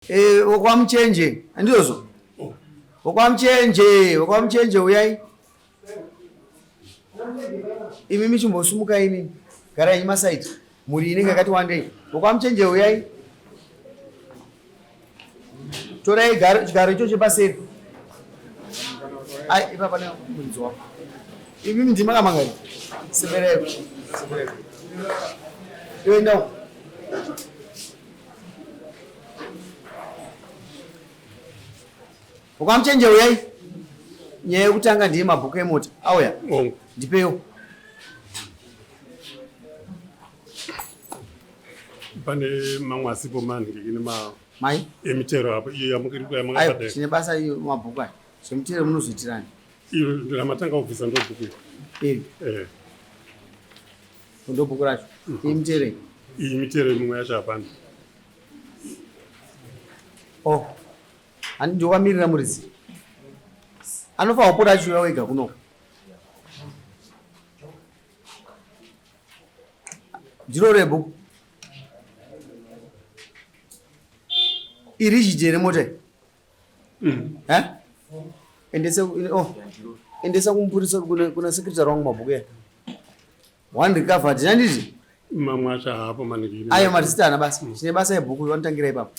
Muchenje, andiozo. Muchenje uyai. Imi chimbosumuka ini. Gara nyima site. Muri inenge yakati wandei. Muchenje uyai. Torai garo icho chepaseri. Ai ipapa ne munzi wako. Imi ndima kamangari. Sebereko. Iwe ndau. Muchenje uyai. Nyaya yekutanga ndiye mabhuku emota. Auya. Ndipeyo. Pane mamwe asipo mani ngine mai emitero apo iyo yamukiri ayo tine basa iyo mabhuku aya semitero munozoitirani iyo ndamatanga kubvisa ndo bhuku iri ndo bhuku racho iyi mitero imwe yacho hapana ani ndokwamirira muridzi anofanwa kupota achiuya wega kunoko ndiro rebhuku iri jijere mota endesa kumpurisa kuna sekretary wangu mabhuku ya wandikavha tinanditi mamwe acho hapo manikini ayo matisitana basa tine basa yebhuku wanotangira ipapo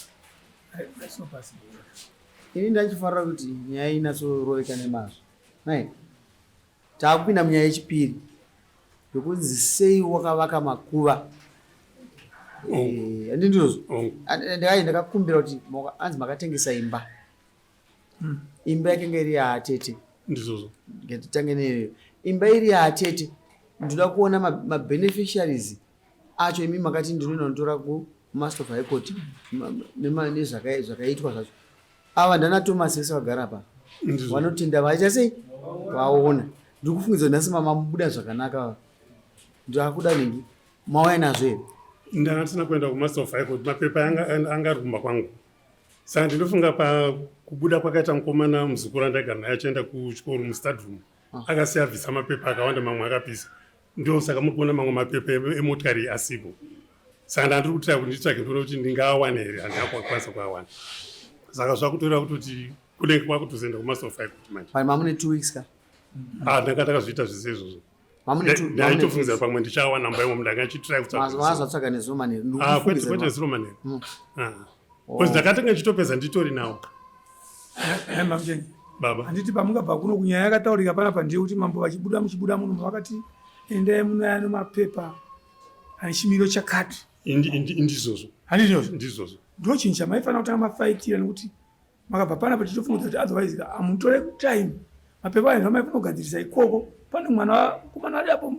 ini ndachifarira kuti nyaya inatsoroveka nemazvo nai taakupinda munyaya yechipiri yokunzi sei wakavaka makuva andindirozo ndakakumbira kuti anzi makatengesa imba imba yakanga iri yaatete ndizozo ngetitange neyo imba iri yaatete ndoda kuona mabeneficiaries acho imi makati ndinoenda notora kumaster of high court nezvakaitwa zvacho ava ndana Thomas vese vagara pa vanotenda vaita sei vaona ndiri kufungidza nhasi mamamubuda zvakanaka ndakuda ningi mauya nazvo here ndakatina kuenda kumaster of high court mapepa anga ari kumba kwangu saka ndinofunga pakubuda kwakaita mukomana muzukuru andagara naye achienda kuchikoro mustadroom akasiya bvisa mapepa akawanda mamwe akapisa ndo saka muri kuona mamwe mapepa emotikari asipo saka ndandiri kutira kuti nditsvake ndoona kuti ndingawana here handingakwanisa kuawana saka zvakutoreva kutoti kunenge kwakutozoenda kumaster of high court manje mamune 2 weeks ka ndanga takazviita zvese izvozvo ndaitofungidzira pamwe ndichawana namba imwe ndanga nchitrai kutsatsvaga nezomaneri kwete ziromaneri bcause ndakatanga nchitopedza nditori nawo Muchenje baba handiti pamungabva kuno kunyaya yakataurika panapa ndiye kuti mambo vachibuda muchibuda muno vakati endai munaya nemapepa ane chimiro chakati indizvozvo handizvozvo ndo chinhu chamaifanira kutanga mafaitira nekuti makabva panapa tichifungudza kuti otherwise amutore time mapepa ayo amaifanira kugadzirisa ikoko pane mwana kumana ari apo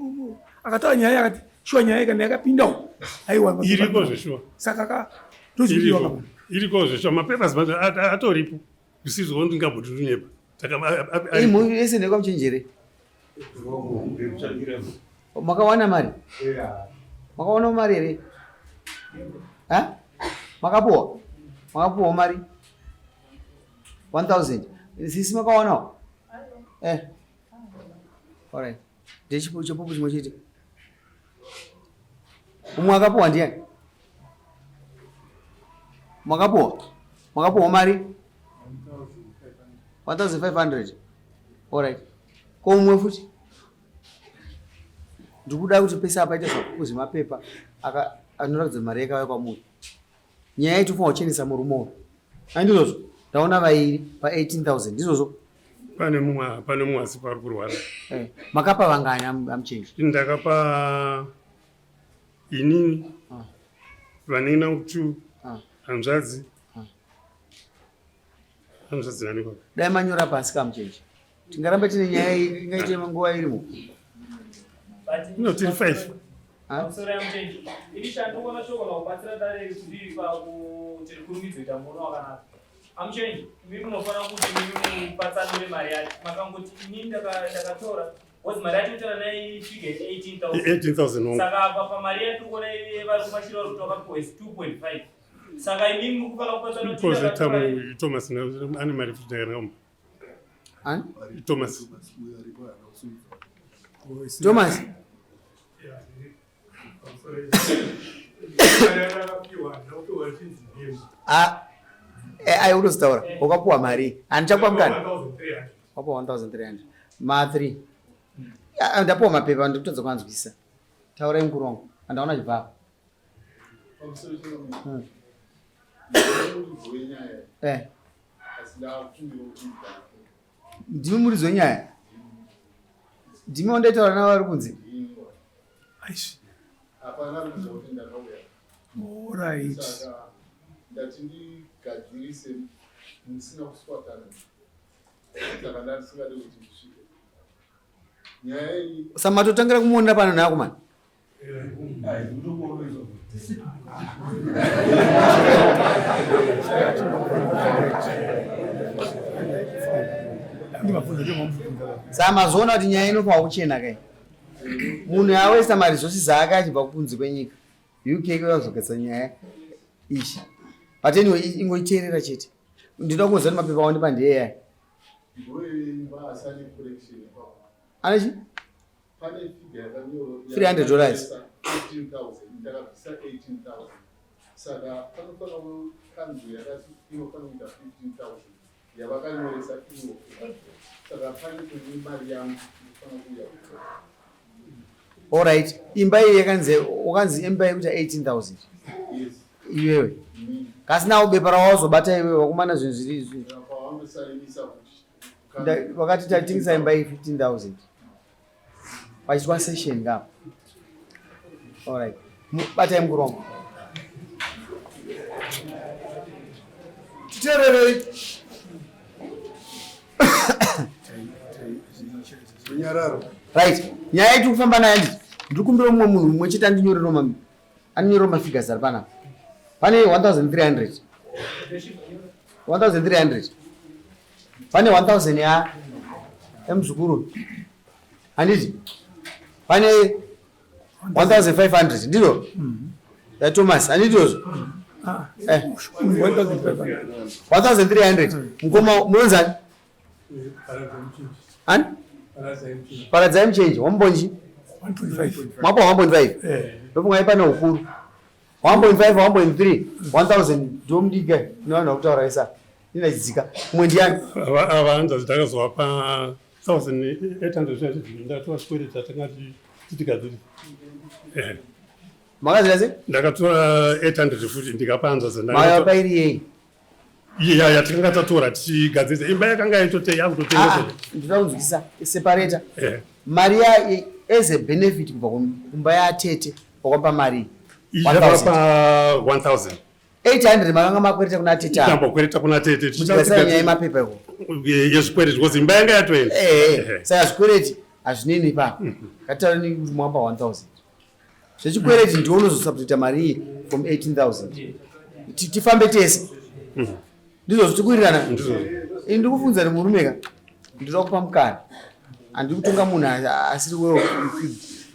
akataura nyaya yakati shuwa nyaya kana yakapindawo aiwa iriko zveshuwa saka ndoziviwa iriko zveshuwa mapepa zimanje atoripo zvisizvo ndingabvoti ndinyepa imhu yese ndekwamuchenjere makawana mari makawana mari here makapuwa mari 1000 sisi makawanawo alright ndechipo chipupu chimwe chete umwe akapuwa ndiani makapuwa mari 1500 alright komwe futi ndikuda kuti pesa apaita zvakukuzi mapepa anoratidza mari yakauya kwamuri nyaya itofanwa kuchenesa murumowo andizvozvo ndaona vairi pa 18000 ndizvozvo pane mumwe asi pari kurwara makapa vangani Muchenje ndakapa inini vanena 2 hanzvadzi nani kwa dai manyora pasi kaMuchenje tingaramba tine nyaya ingaite nguva irimo no tiri 5 Sorry, Muchenje. Ini shanduka mashoko na kubatsira dare kuti pa ku tirikurumidzita muno wakanaka. Muchenje, mimi munofana kuti mimi mupatsanure mari yacho. Makangoti ini ndakatora was mari yacho tara nayi figure 18000. Saka apa mari yacho kuona vari kumashiro kutoka ku 2.5. Saka ini mukufana kupatsanura kuti Thomas ane mari futi ndakanga Thomas Ai unostaura wakapuwa mari anichakupa mukana 1300 wapuwa 1300 ma3 ndapuwa mapepa ndikutadza kuanzwisisa taurai mukuru wangu andaona chibva ndimi muridzi wenyaya ndimi wandaitaura navo vari kunzi ndatindigadzirise musina kuswatana saka ndandisingade kuti ndisvike nyaya iyi samatotangira kumuonera pano naakomana saka mazoona kuti nyaya inopa kuchena kai munhu awaisa maresources aake achibva kunze kwenyika uk kazogesa nyaya ichi but anyway ingoiteerera chete ndinoda kungoziva kuti mapepa awo ndepandeyeyai anachi pane figure yakanyorwa $300 18,000 ndakabvisa 18,000 saka panofanira kanzu yakati inofanira kuita 15,000 yavakanyoresa ivo saka pane kune mari yangu inofanira kuuya alright imba iyi wakanzi imba yekuita 18,000 yes iwewe kasina ubepa rawazobata iwewe wakumana zvinhu zviri izvi pawanosainisa kuti wakati tatingisa imba iyi 15,000 pachitwa session ngapo alright batai mukuru wangu titererei right nyaya iti kufamba nayo nditi ndiri kumbira mumwe munhu mumwe chete andinyorero mafigures ari panapa pane 1,300 pane 1,000 emuzukuru handiti pane 1,500 ndiro yathomas handitiozvo 1,300 mukoma munonzani ani paradzai muchenje wamumbonji mwapo 1.5 ndopungai pane ukuru 1.5 1.3 1,000 ndomudika nevanhu vakutaura isa ndinachidzika mumwe ndiani ava hanzvadzi takazovapa 1,800 ndatora chikwere tatingati titigadziri makazira sei ndakatora 800 futi ndikapa hanzvadzi mayapairi yei iya yatinga tatora tichigadzirisa imba yakanga yaitotei yakutotengeswa ndinoda kunzwikisa separator mari as a benefit kubva kumba yatete wakwapa mari yakapa 1,000 800 makanga makwereta kuna tete tambokwereta kuna tete tichasanyaya yemapepa iko yezvikwereti because imba yanga yatoenda saka zvikwereti hazvinini papa kataurani kuti mwapa 1,000 zvechikwereti ndiwo unozosubstituta mari iyi from 18,000 tifambe tese ndizvo zvitikuirirana ini ndikufunza nemurumeka ndinoda kupa mukana handiri kutonga munhu asiri wewo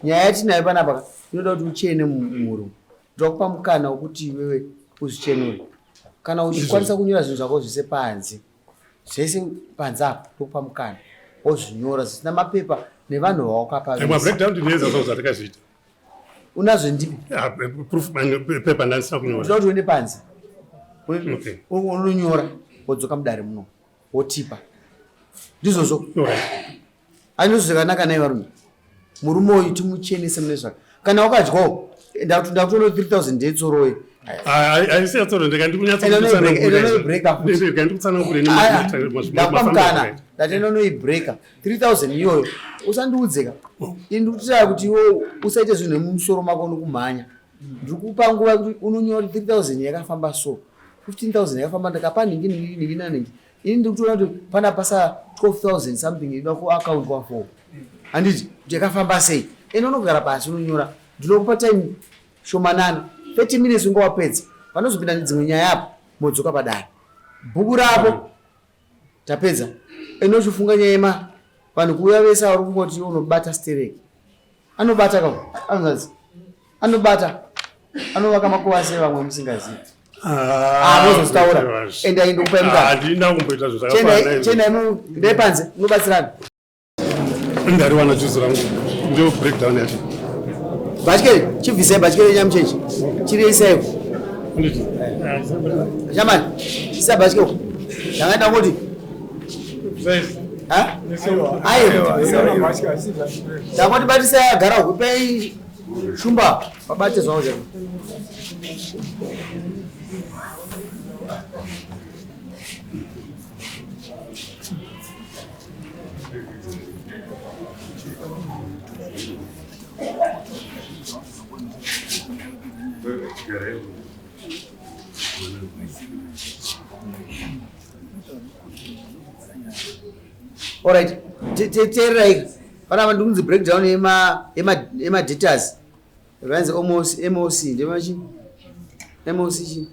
nyaya yatinayo panapa inoda kuti uchene mumuru ndinoda kupa mukana wekuti wewe uzvichenure kana uchikwanisa kunyora zvinhu zvako zvese panze zvese panze apo ndokupa mukana wozvinyora zvisina mapepa nevanhu vawakapazvatakazviita unazvo ndipi pepa ndandisina kunyora ndinoda kuti uende panze unonyora wodzoka mudare muno wotipa ndizvozvo andizvo zvakanaka nai varume murume uyu timuchenese mune zvaka kana wakadyawo ndakutoona 3,000 ndetsorowe ndakupa mukana ndatenda unoibreaka 3,000 iyoyo usandiudzeka ini ndikutitaya kuti iwo usaite zvinhu nemumusoro mako nokumhanya ndiri kupa nguva yekuti unonyora 3,000 yakafamba so 15,000 yakafamba ndakapa ningi naningi ini ndikutoona kuti pana pasa 12,000 something inoda kuaccount kwa4 handiti kuti yakafamba sei ene unogara pasi unonyora ndinokupa time shomanana 30 minutes unga wapedza panozopinda nedzimwe nyaya apo modzoka padare bhuku rapo tapedza inochifunga nyaya yema vanhu kuuya vese vari kungoti unobata stereki anobata kaanzazi anobata anovaka makuva sevamwe musingazivi mozozitaura ende aindikupai mukana ndepanze unobatsirana ndariwana juzi rangu ndio breakdown yacho basikeli chibvisai basikeli nyamuchechi chiriisaiwo Shaman, Sabasco. Yangata Modi. Huh? What about say Garo? We pay Shumba. About this order. All right, right. But I'm doing the breakdown in my details. Runs almost MOC. MOC.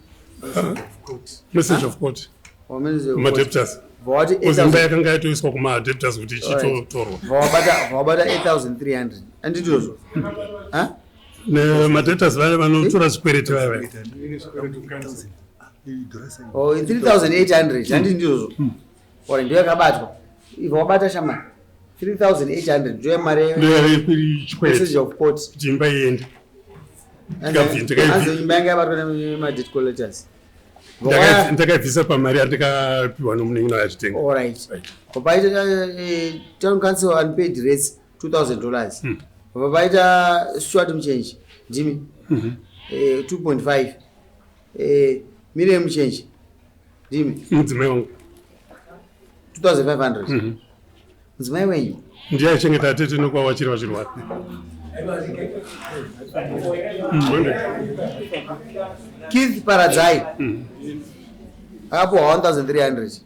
Message of court. Or message My debtors. What is the to spoke my debtors with each Toro? For 8,300. And it was. Huh? My debtors, I don't know spirit. Oh, 3,800. And it was. Or in the Kabato. If Obata Shama 3,800, do you marry message of port? Jimba end. And the bank about my did collectors. Take a visa for Maria, take a one. All right. Provided town council unpaid rates $2,000. Provided short change, Jimmy 2.5 minimum change, Jimmy 2,500. It's my way. Dear Ching, I didn't know what you was. Keith Parazai. Up 1,300.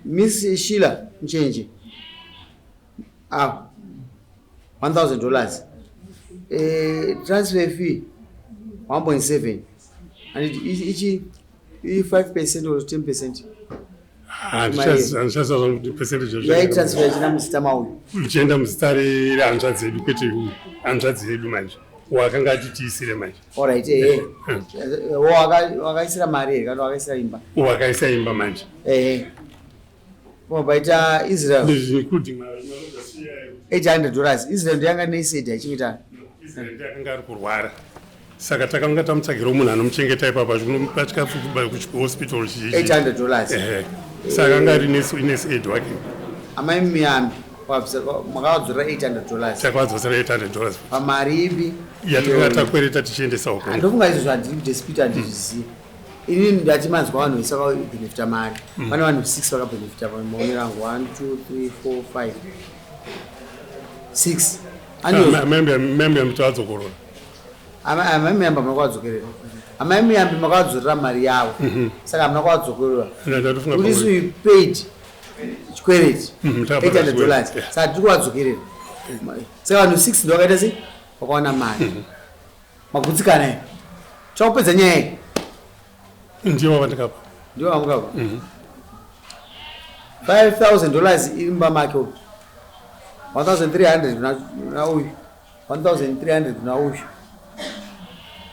Miss Sheila change. $1,000. Transfer fee 1.7. And each 5% or 10%. And just the percentage of yeah, transfer Mr. Mau. Gender Mustari and educated and that's the manage. Working at the All right, eh? I say Maria, I say Imba. What I say in Bamaj. Eh? Oh, by Israel. Including $800. Israel, the younger nation, Chimita. Sakataka Tamsaki and Mchenga type of which hospital $800. Saganga in his aid working. Am I Miami? $800. Sakwas was $800. A Maribi. Yet you got a query that change the soul. I don't guys want to speak and see. In that man's one, we saw the lifter man. 106 for a lifter. 1, 2, 3, 4, 5, 6. And you remember to Azokoro. I remember Magazuki. I remember Magazu Maria. So I'm not going to go. This we paid credit $800. So I do what to get it. So I'm $6 for one man. Maguzikane. Chop is a name. Do you want to go? Do you want to go? $5,000 in Bamako. 1,300 now. 1,300 now.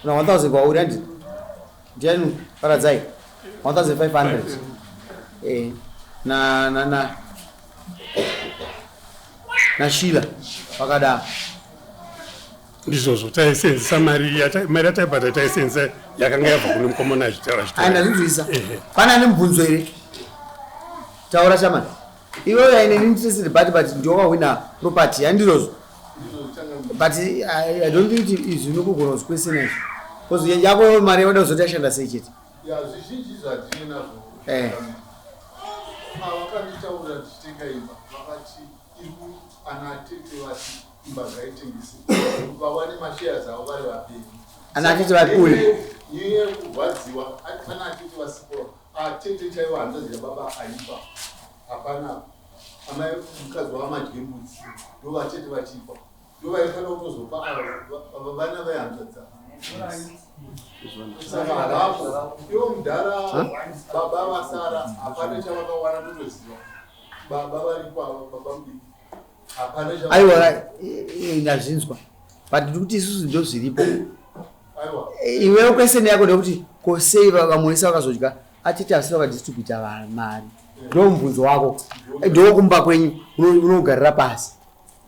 No, 1,400. Jen Parazai. 1,500. Na Sheila. Pagada. This was what I said. Somebody, Marata, but I said, Yakanga from Common. And a little Panam Punzuri. Taura Shaman. You are in an interested party, but Joa winner property and those. But I don't think it is no was questioning. Because Yago Maria was suggestion that say it. Yeah, she is a dinner. Our country told that to take a and I think about pool. You what's you are. I cannot teach us for. I take the child under the Baba Imba. Apana. Am I because of how much game would see? You are taking what cheaper. You are a fellow of Baba answer. You Dara Baba Sara, Apana Chava, one Baba. I was in but do this those people. You will question the Agodoji, ko save a Moisa Soja, I teach us over distributor man. Don't put Wago. I don't come back when you get rapas.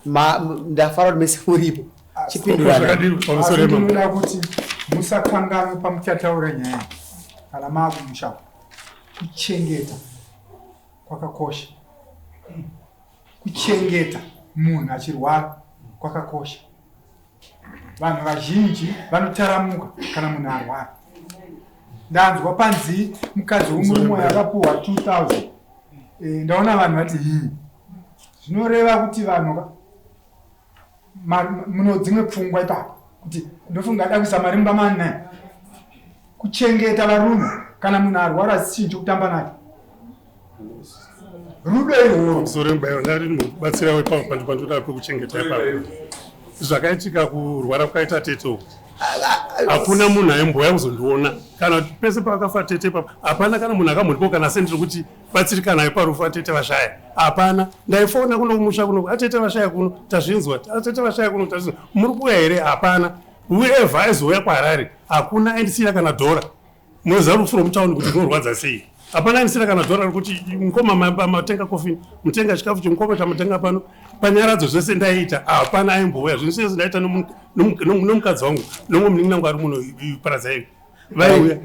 The Farad Miss Furip. musakangana pamuchataura nyaya kana maakumusha kuchengeta kwakakosha. Kuchengeta munhu achirwara kwakakosha. Vanhu vazhinji vanotaramuka kana munhu arwara. Ndanzwa panzi mukadzi womurumwe akapuhwa 2000. Ndaona vanhu vati zvinoreva kuti vanhu muno dzimwe pfungwa ipapo kuti ndofunga ada kuisa marimba manai kuchengeta varume kana munhu arwara sichinji kutamba naye. Rudo irworwo sorembayo ndari mubatsira wepapo pandoda pekuchengeta ipapo. Zvakaitika kurwara kwakaita tete hakuna munhu aimboya kuzondiona kana pese pakafa tete ipapo. Hapana kana munhu akamhuripo kana sendiri kuti batsirikana parufu atete vashaya. Hapana, ndaifona kuno kumusha kuno atete vashaya kuno tazvinzwa, atete vashaya kuno tazvinzwa. Muri kuuya here? Hapana. Whoever aizouya kwaHarare hakuna aindisira kana dhora. Munoziva rufuro mutauni kuti rinorwadza sei. Hapana aindisira kana dhora rekuti mukoma matenga kofi, mutenga chikafu chimukoma chamutenga pano panyaradzo zvese ndaiita. Hapana aimbouya. Zvinhu zvese ndaita nomukadzi wangu nomwe munin'ina wangu ari muno Family-Sei. Vaiuya.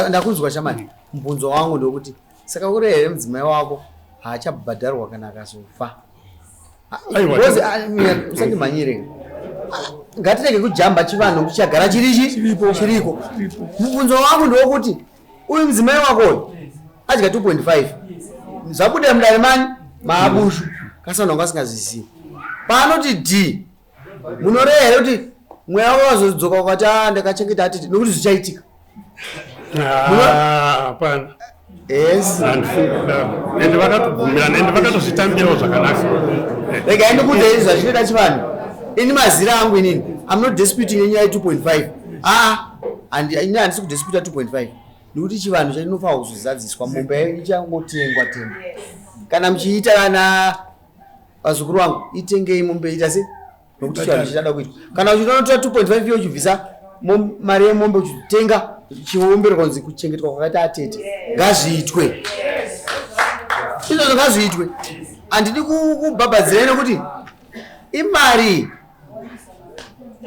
Ndakuzwa shamani. Mubvunzo wangu ndokuti saka uri here mudzimai wako haachabhadharwa kana akazofa. Usandimhanyire. Ngatirege kujamba chivanhu kuti chagara chiriko. Mubvunzo wangu ndokuti uyu mudzimai wako adya 2.5 zvabuda mudare mani maabushu kasanonga asingazvizivi. Panoti d munoreva here kuti mweya wako wazodzoka ukati ndakachengeta atete nokuti zvichaitika? Hapana. Yes. Ende vakatobvumirana ende vakatozvitambirawo zvakanaka. Rega ndikuudza izvi zvachinoita chivanhu. Ini mazira angu inini I'm not disputing yenyaya 2.5. Ini handisi kudisputa 2.5 nokuti chivanhu chatinofanira kuzozadziswa. Mombe ichangotengwa tengwa. Kana muchiita kana vazukuru vangu itengei mombe ita se nokuti chivanhu chichada kuitwa. Kana uchinotora 2.5 iyo uchibvisa mari yemombe uchitenga chiumbiro kunzi kuchengetwa kwakaita atete ngazviitwe. Izvozvo ngazviitwe. Handidi kubhabhadzira nokuti imari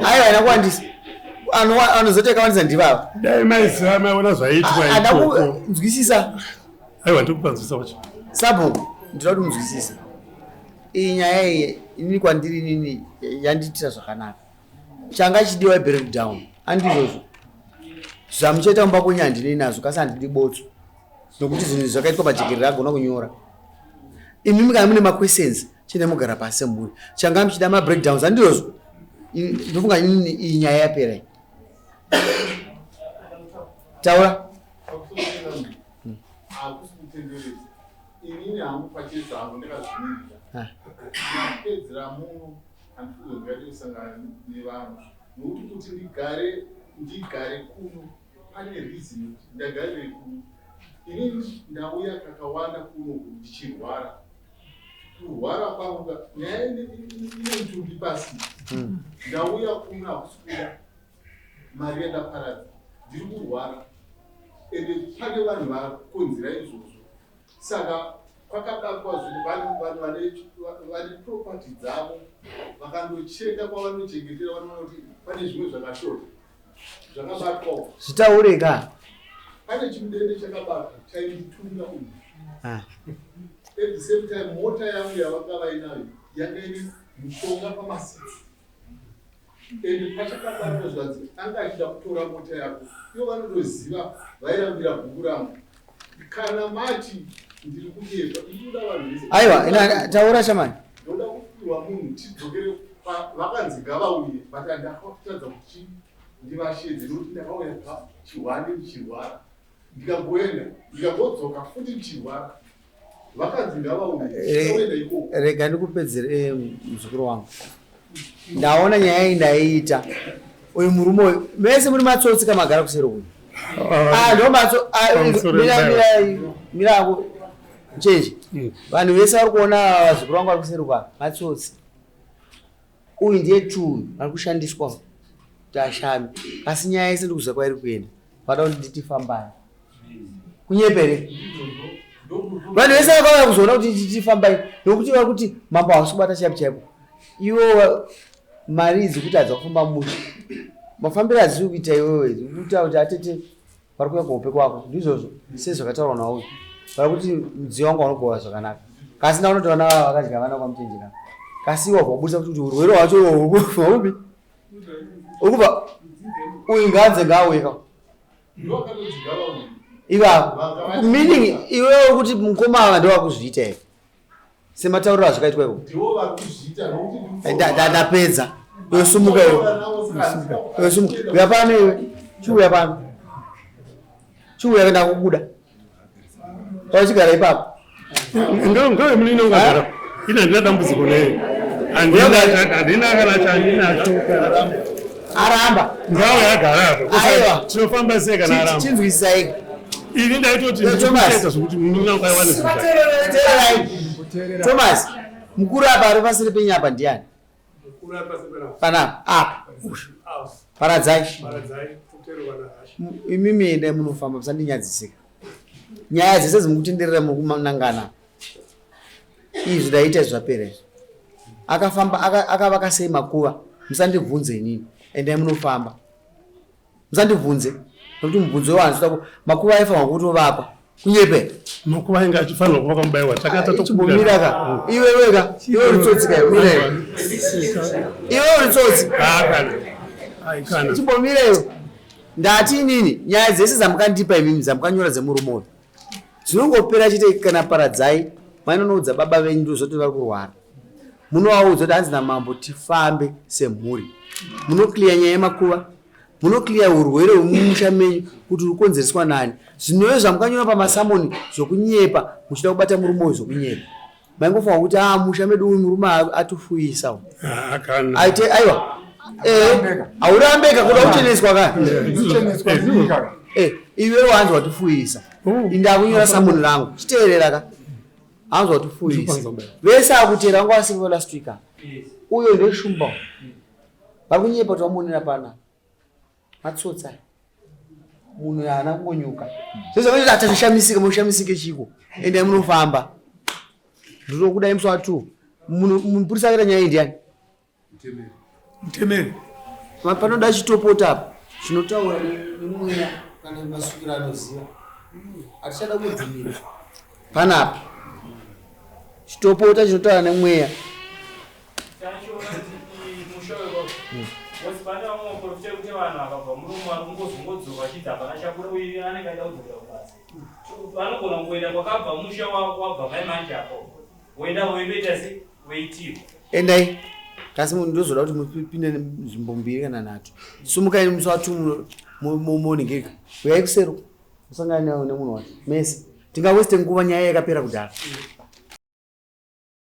aiwa haina kuwandisa. Anozoteka wandisa ndivava. Dai maiziva maiona zvaitwa. Hada kunzwisisa. Aiwa ndikupanzwisa wacho. Sabhuku ndinoda kuti munzwisise. Iyi nyaya iyi inini kwandiri inini yandiitira zvakanaka. Changa chidiwa breakdown. Handizvozvo. Zvamuchaita mumba kwenyu handinei nazvo kasi handidi botso. Nokuti zvinhu zvakaitwa pajekerere agona kunyora. Imi kana mune maquestions chine mugara pasi semhuri. Changa muchida mabreakdowns handizvozvo. Ndofunga inini iyi nyaya yapera. Taura. Inini hangu pachezvo hangu ndakazvimirira. Ndapedzera muno handikuzongati kusangana nevanhu nokuti ndigare kuno pane reason kuti ndagarire kuno. Inini ndauya kakawanda kuno ndichirwara. Kurwara kwangu nyaya ine mutumbi pasi. Ndauya kuno hakusikuda mari yandaparadza ndiri kurwara ende pane vanhu vakonzera izvozvo. Saka kwakadakwa zvinhu vanhu vane property dzavo vakandocheka kwavanochengetera vanoona kuti pane zvimwe zvakashota zvakabatwawo. Zvitaureka. Pane chimudende chakabatwa chainditunga uyu. At the same time mota yangu yavanga vainayo yanga ine mushonga pamasitsi. Ende pachakabatwa zvanzi anga achida kutora mota yako ivo vanotoziva vairambira bhuku rangu. Kana mati ndiri kuyepa ndinoda vanhu vese. Aiwa taura shamani. Ndoda kupiwa munhu tidzokere vakanzi ngavauye but ndakatadza kuti ndivashedze nokuti ndakauya pachihwande ndichirwara. Ndikagoenda ndikambodzoka futi ndichirwara. Vakanzi ngavauye ikoko. Rega ndikupedzere muzukuru wangu. Ndaona nyaya iyi ndaiita. Uyu murume uyu mese muri matsotsi kamagara kuseri uyu. Ndo matso mirangu muchenje. Vanhu vese vari kuona vazukuru vangu vari kuseri kwa matsotsi. Uyu ndiye tunhu vari kushandiswa kuti ashame. Asi nyaya yese ndikuziva kwairi kuenda. Vada kuti nditi fambai. Kunyepere. Vanhu vese vakauya kuzoona kuti nditi fambai nokuti vari kuti mambo haasi kubata chaipo chaipo. Ivo mari idzi kuti hadza kufamba musha. mafambiro azvi kuita iwewe kuita kuti atete pari kuya kuhope kwako ndizvozvo sezvakataurwa nawo pari kuti mudziyo wangu wanogova zvakanaka kasi naunotoona vakadya vana kwamuchenjera kasi iwa kwabudisa kuti urwere hwacho hwaupi urikubva uyu ngaanze ngaaweka ivavo meaning iwewe kuti mukomava ndowakuzviita here sematauriro azvakaitwa ivo ndapedza yosumuka yosumuka uya pano iwe chiuya pano chiuya kuenda kubuda pauchigara ipapo ngawe mulino ungagara ina ndina dambudziko neyo handina kana chandinacho aramba ngawe agarapo aiwa tinofamba sei kana aramba chinzwisisai ini ndaitoti ndikuita zvokuti munhu angaiwane Thomas mukuru apa ari pasiri penyu apa ndiani panapa apa paradzai imimi ende munofamba musandinyadzisika nyaya dzese dzimukutenderera muri kumanangana izvi daita zvapera izvi akafamba akavaka sei makuva musandibvunze inini endai munofamba musandibvunze nokuti mubvunzo wewanzoda makuva aifanwa kutovakwa kunyepe makuva ainge achifanirwa kuvaka mubayiwa takatachibomiraka iwe wega iwe uritsotsi kaimire iwe uritsotsi chibomireyo ndati inini nyaya dzese dzamukandipa imimi dzamukanyora dzemurumoyo dzinongopera chite kana paradzai mainonoudza baba venyu ndozvoti vari kurwara munovaudza kuti hanzi namambo tifambe semhuri munokliya nyaya yemakuva munokliya urwere hwemumusha menyu kuti ukonzereswa nani zvinoyo zvamukanyora pamasamoni zvokunyepa muchida kubata murumoyo zvokunyepa maingofanwa kuti musha medu uyu murume atufuyisa aite aiwa haurambeka kuda kucheneswa ka iwe wanzi watufuyisa indakunyora samoni rangu chiteerera ka hanzi watufuyisa vese akutera ngo asivo last week uyo ndeshumba vari kunyepa kuti vamuonera pana matsotsa munhu haana kungonyuka zvezvakuti atazvishamisike mushamisike chiko ende munofamba ndinokudai musi wa2 mupurisa akaita nyaya indiani mutemere panoda chitopota apa chinotaura nemweya kana masukiro anoziva hatichada kudzimira panapa chitopota chinotaura nemweya vanogona kungoenda kwakabva musha wabva vaimanje apo woenda woindoita se weitiwa endai kasi ndozoda kuti mupinde nzvimbo 2 kana 3 sumukai musi wa2 moningirika uyai kusero musangane nemunhu wacho mese tingaweste nguva nyaya yakapera kudhara